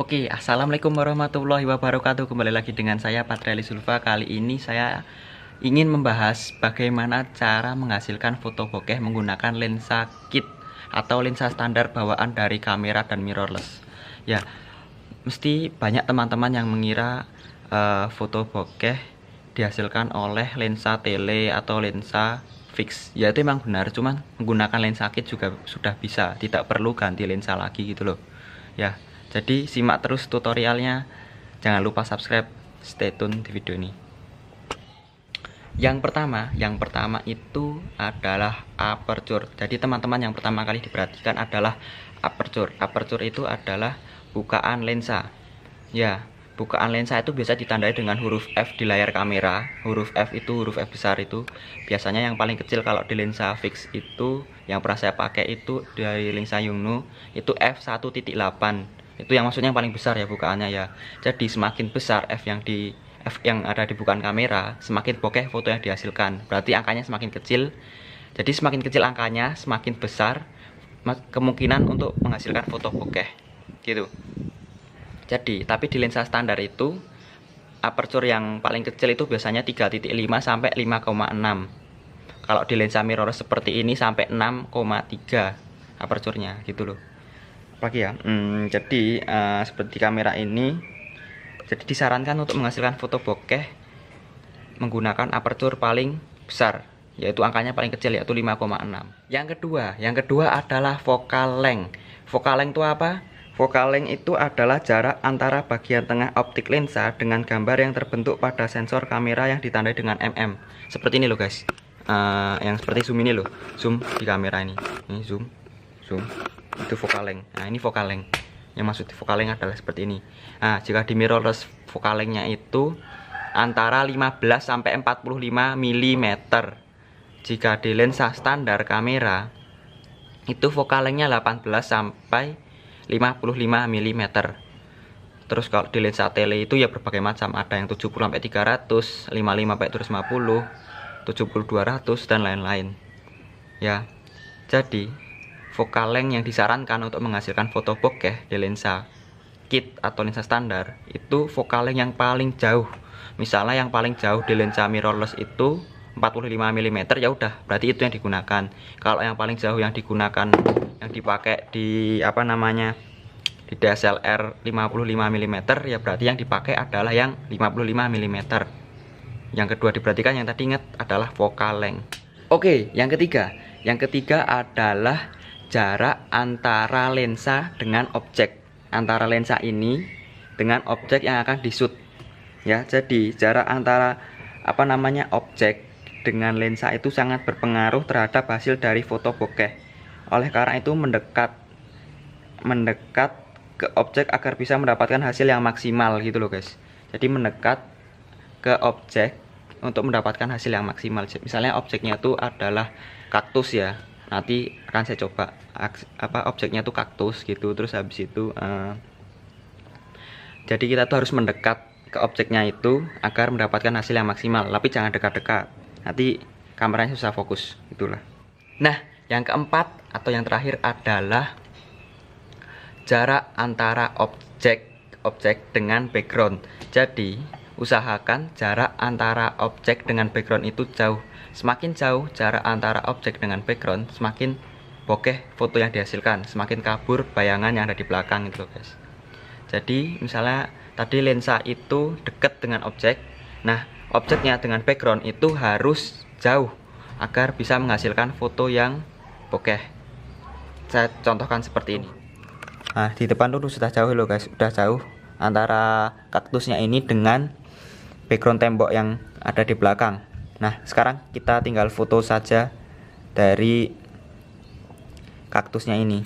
Oke, assalamualaikum warahmatullahi wabarakatuh. Kembali lagi dengan saya Patriali Zulfa. Kali ini saya ingin membahas bagaimana cara menghasilkan foto bokeh menggunakan lensa kit atau lensa standar bawaan dari kamera dan mirrorless. Ya, mesti banyak teman-teman yang mengira foto bokeh dihasilkan oleh lensa tele atau lensa fix. Ya itu memang benar, cuman menggunakan lensa kit juga sudah bisa, tidak perlu ganti lensa lagi gitu loh. Ya, jadi simak terus tutorialnya. Jangan lupa subscribe, stay tune di video ini. Yang pertama itu adalah aperture. Jadi teman-teman yang pertama kali diperhatikan adalah aperture. Aperture itu adalah bukaan lensa. Ya, bukaan lensa itu biasa ditandai dengan huruf F di layar kamera. Huruf F itu huruf F besar itu. Biasanya yang paling kecil kalau di lensa fix itu yang pernah saya pakai itu dari lensa Yongnuo itu f1.8. Itu yang maksudnya yang paling besar ya bukaannya ya. Jadi semakin besar F yang ada di bukaan kamera, semakin bokeh foto yang dihasilkan. Berarti angkanya semakin kecil. Jadi semakin kecil angkanya, semakin besar kemungkinan untuk menghasilkan foto bokeh. Gitu. Jadi, tapi di lensa standar itu aperture yang paling kecil itu biasanya 3.5 sampai 5,6. Kalau di lensa mirrorless seperti ini sampai 6,3 aperture-nya gitu loh. Apalagi ya? Jadi seperti kamera ini, jadi disarankan untuk menghasilkan foto bokeh menggunakan aperture paling besar, yaitu angkanya paling kecil yaitu 5,6. Yang kedua adalah focal length. Focal length itu apa? Focal length itu adalah jarak antara bagian tengah optik lensa dengan gambar yang terbentuk pada sensor kamera yang ditandai dengan mm. Seperti ini loh guys. Yang seperti zoom ini loh. Zoom di kamera ini. Ini zoom. Itu focal length. Nah, ini focal length. Yang maksud focal length adalah seperti ini. Nah, jika di mirrorless focal length-nya itu antara 15 sampai 45 mm. Jika di lensa standar kamera itu focal length-nya 18 sampai 55 mm. Terus kalau di lensa tele itu ya berbagai macam, ada yang 70 sampai 300, 55 sampai 250, 70 200 dan lain-lain. Ya. Jadi, focal length yang disarankan untuk menghasilkan foto bokeh di lensa kit atau lensa standar itu focal length yang paling jauh. Misalnya yang paling jauh di lensa mirrorless itu 45 mm, ya udah berarti itu yang digunakan. Kalau yang paling jauh yang digunakan yang dipakai di di DSLR 55 mm, ya berarti yang dipakai adalah yang 55 mm. Yang kedua diperhatikan yang tadi ingat adalah focal length. Oke, yang ketiga adalah jarak antara lensa dengan objek. Antara lensa ini dengan objek yang akan di-shoot. Ya, jadi jarak antara objek dengan lensa itu sangat berpengaruh terhadap hasil dari foto bokeh. Oleh karena itu mendekat ke objek agar bisa mendapatkan hasil yang maksimal gitu loh guys. Jadi mendekat ke objek untuk mendapatkan hasil yang maksimal. Misalnya objeknya itu adalah kaktus ya. Nanti akan saya coba objeknya itu kaktus gitu. Terus habis itu jadi kita tuh harus mendekat ke objeknya itu agar mendapatkan hasil yang maksimal. Tapi jangan dekat-dekat. Nanti kameranya susah fokus, itulah. Nah, yang keempat atau yang terakhir adalah jarak antara objek dengan background. Jadi, usahakan jarak antara objek dengan background itu jauh. Semakin jauh jarak antara objek dengan background, semakin bokeh foto yang dihasilkan, semakin kabur bayangan yang ada di belakang itu, guys. Jadi, misalnya tadi lensa itu dekat dengan objek. Nah, objeknya dengan background itu harus jauh agar bisa menghasilkan foto yang bokeh. Saya contohkan seperti ini. Nah, di depan dulu sudah jauh loh guys, sudah jauh antara kaktusnya ini dengan background tembok yang ada di belakang. Nah, sekarang kita tinggal foto saja dari kaktusnya ini.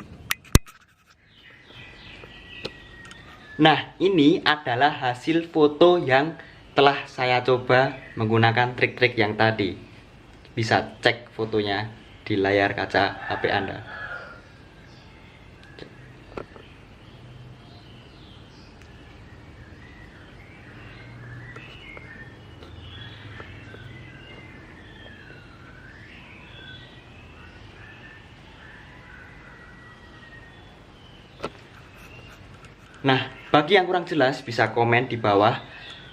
Nah, ini adalah hasil foto yang telah saya coba menggunakan trik-trik yang tadi. Bisa cek fotonya di layar kaca HP Anda. Nah, bagi yang kurang jelas bisa komen di bawah.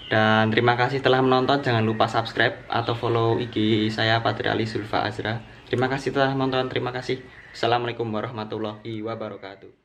Dan terima kasih telah menonton. Jangan lupa subscribe atau follow IG saya Patri Ali Zulfa Azra. Terima kasih telah menonton. Terima kasih. Assalamualaikum warahmatullahi wabarakatuh.